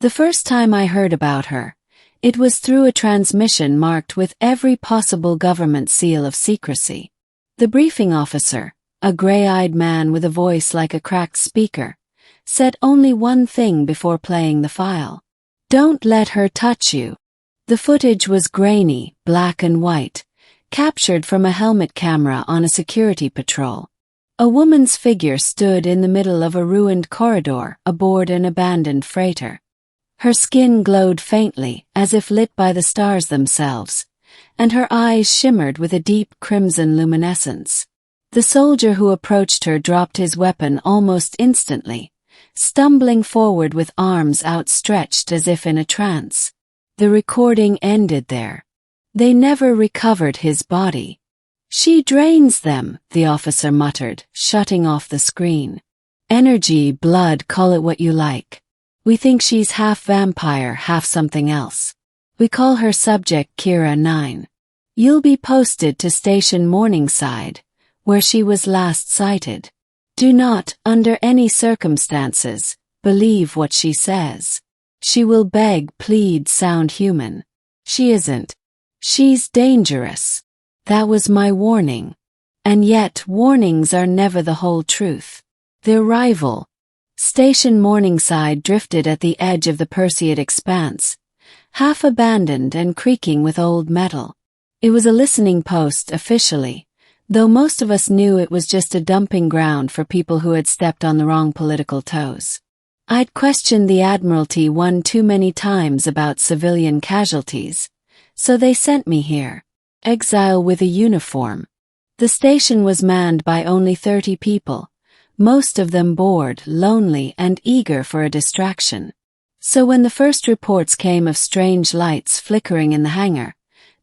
The first time I heard about her, it was through a transmission marked with every possible government seal of secrecy. The briefing officer, a gray-eyed man with a voice like a cracked speaker, said only one thing before playing the file. "Don't let her touch you." The footage was grainy, black and white, captured from a helmet camera on a security patrol. A woman's figure stood in the middle of a ruined corridor aboard an abandoned freighter. Her skin glowed faintly, as if lit by the stars themselves, and her eyes shimmered with a deep crimson luminescence. The soldier who approached her dropped his weapon almost instantly, stumbling forward with arms outstretched as if in a trance. The recording ended there. They never recovered his body. "She drains them," the officer muttered, shutting off the screen. "Energy, blood, call it what you like. We think she's half vampire, half something else. We call her Subject Kira 9. You'll be posted to Station Morningside, where she was last sighted. Do not, under any circumstances, believe what she says. She will beg, plead, sound human. She isn't. She's dangerous." That was my warning. And yet, warnings are never the whole truth. They're rival. Station Morningside drifted at the edge of the Perseid expanse, half abandoned and creaking with old metal. It was a listening post officially, though most of us knew it was just a dumping ground for people who had stepped on the wrong political toes. I'd questioned the Admiralty one too many times about civilian casualties, so they sent me here. Exile with a uniform. The station was manned by only 30 people, most of them bored, lonely, and eager for a distraction. So when the first reports came of strange lights flickering in the hangar,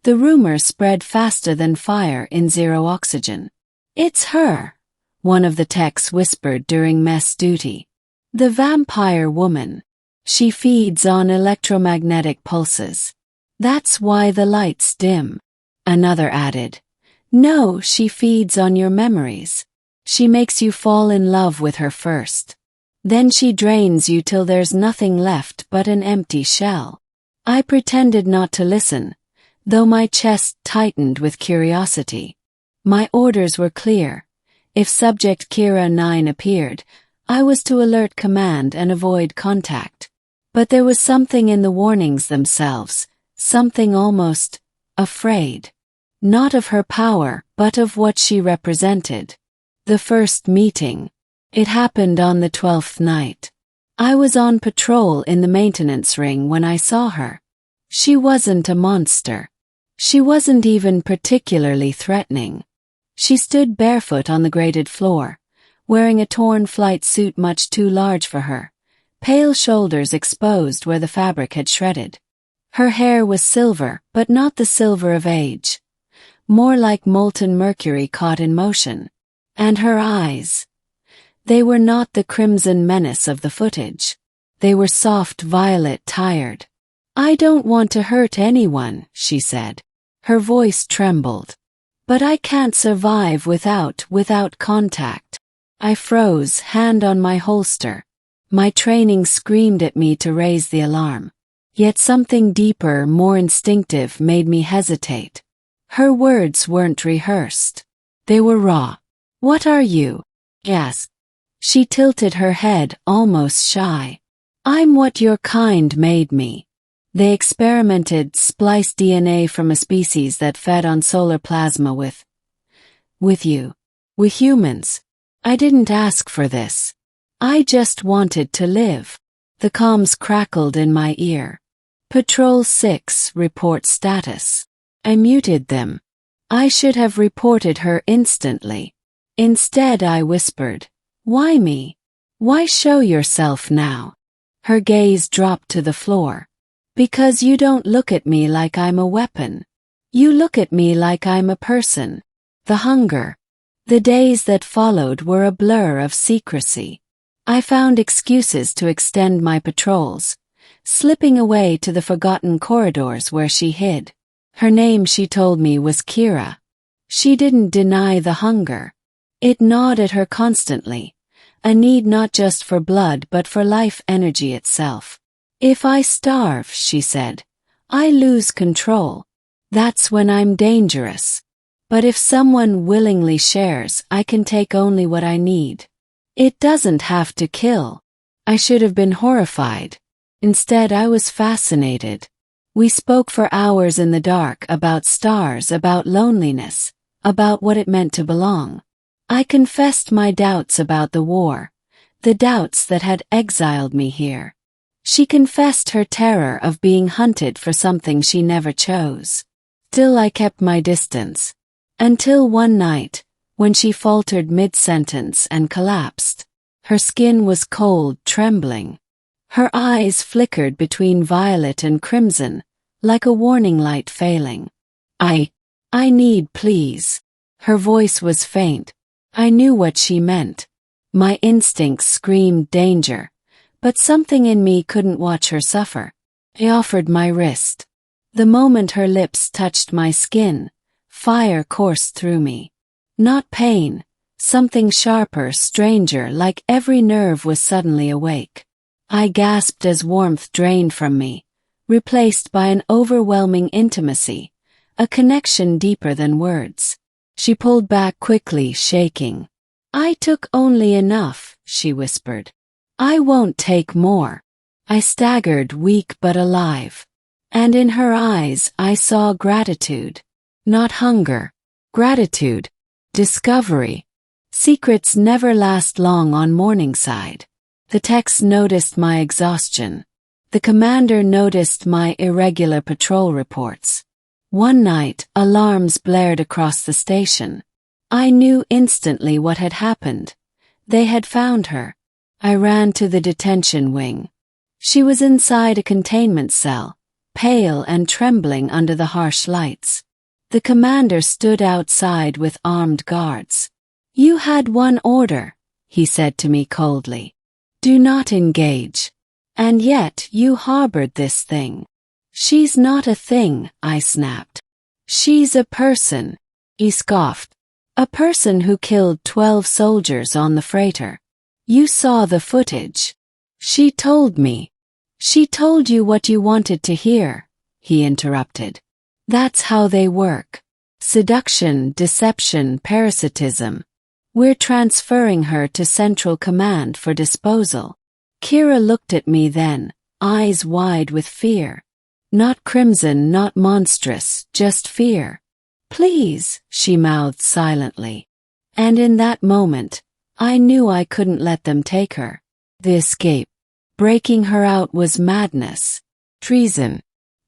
the rumor spread faster than fire in zero oxygen. "It's her," one of the techs whispered during mess duty. "The vampire woman. She feeds on electromagnetic pulses. That's why the lights dim." Another added, "No, she feeds on your memories. She makes you fall in love with her first. Then she drains you till there's nothing left but an empty shell." I pretended not to listen, though my chest tightened with curiosity. My orders were clear. If Subject Kira 9 appeared, I was to alert command and avoid contact. But there was something in the warnings themselves, something almost afraid. Not of her power, but of what she represented. The first meeting. It happened on the 12th night. I was on patrol in the maintenance ring when I saw her. She wasn't a monster. She wasn't even particularly threatening. She stood barefoot on the grated floor, wearing a torn flight suit much too large for her, pale shoulders exposed where the fabric had shredded. Her hair was silver, but not the silver of age. More like molten mercury caught in motion. And her eyes. They were not the crimson menace of the footage. They were soft violet, tired. "I don't want to hurt anyone," she said. Her voice trembled. "But I can't survive without contact." I froze, hand on my holster. My training screamed at me to raise the alarm. Yet something deeper, more instinctive, made me hesitate. Her words weren't rehearsed. They were raw. "What are you?" "Yes." She tilted her head, almost shy. "I'm what your kind made me. They experimented, spliced DNA from a species that fed on solar plasma with you. With humans. I didn't ask for this. I just wanted to live." The comms crackled in my ear. "Patrol 6, report status." I muted them. I should have reported her instantly. Instead I whispered, "Why me? Why show yourself now?" Her gaze dropped to the floor. "Because you don't look at me like I'm a weapon. You look at me like I'm a person." The hunger. The days that followed were a blur of secrecy. I found excuses to extend my patrols, slipping away to the forgotten corridors where she hid. Her name, she told me, was Kira. She didn't deny the hunger. It gnawed at her constantly, a need not just for blood but for life energy itself. If I starve, she said, I lose control. That's when I'm dangerous. But if someone willingly shares, I can take only what I need. It doesn't have to kill. I should have been horrified. Instead, I was fascinated. We spoke for hours in the dark about stars, about loneliness, about what it meant to belong. I confessed my doubts about the war, the doubts that had exiled me here. She confessed her terror of being hunted for something she never chose. Still, I kept my distance. Until one night, when she faltered mid-sentence and collapsed. Her skin was cold, trembling. Her eyes flickered between violet and crimson, like a warning light failing. I need, please. Her voice was faint. I knew what she meant. My instincts screamed danger, but something in me couldn't watch her suffer. I offered my wrist. The moment her lips touched my skin, fire coursed through me. Not pain, something sharper, stranger, like every nerve was suddenly awake. I gasped as warmth drained from me, replaced by an overwhelming intimacy, a connection deeper than words. She pulled back quickly, shaking. I took only enough, she whispered. I won't take more. I staggered, weak but alive. And in her eyes I saw gratitude. Not hunger. Gratitude. Discovery. Secrets never last long on Morningside. The techs noticed my exhaustion. The commander noticed my irregular patrol reports. One night, alarms blared across the station. I knew instantly what had happened. They had found her. I ran to the detention wing. She was inside a containment cell, pale and trembling under the harsh lights. The commander stood outside with armed guards. You had one order, he said to me coldly. Do not engage. And yet you harbored this thing. She's not a thing, I snapped. She's a person, he scoffed. A person who killed 12 soldiers on the freighter. You saw the footage. She told me. She told you what you wanted to hear, he interrupted. That's how they work. Seduction, deception, parasitism. We're transferring her to Central Command for disposal. Kira looked at me then, eyes wide with fear. Not crimson, not monstrous, just fear. Please, she mouthed silently. And in that moment, I knew I couldn't let them take her. The escape. Breaking her out was madness. Treason.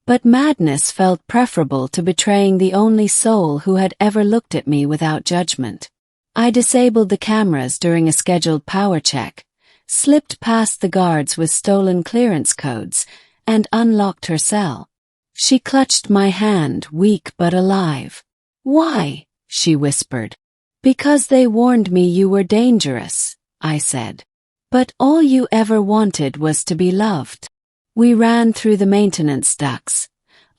But madness felt preferable to betraying the only soul who had ever looked at me without judgment. I disabled the cameras during a scheduled power check, slipped past the guards with stolen clearance codes, and unlocked her cell. She clutched my hand, weak but alive. Why? She whispered. Because they warned me you were dangerous, I said. But all you ever wanted was to be loved. We ran through the maintenance ducts,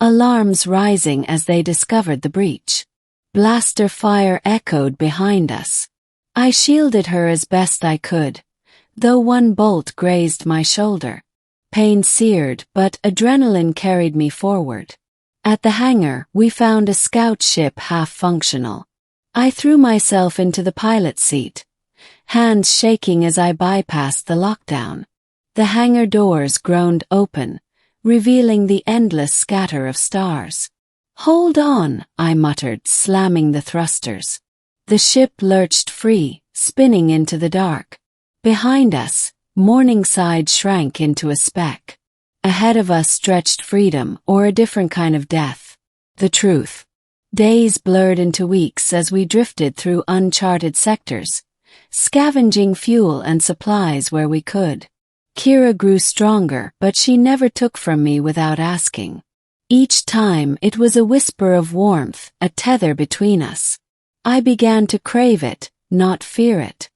alarms rising as they discovered the breach. Blaster fire echoed behind us. I shielded her as best I could, though one bolt grazed my shoulder. Pain seared, but adrenaline carried me forward. At the hangar, we found a scout ship half-functional. I threw myself into the pilot's seat, hands shaking as I bypassed the lockdown. The hangar doors groaned open, revealing the endless scatter of stars. Hold on, I muttered, slamming the thrusters. The ship lurched free, spinning into the dark. Behind us, Morningside shrank into a speck. Ahead of us stretched freedom or a different kind of death. The truth. Days blurred into weeks as we drifted through uncharted sectors, scavenging fuel and supplies where we could. Kira grew stronger, but she never took from me without asking. Each time it was a whisper of warmth, a tether between us. I began to crave it, not fear it.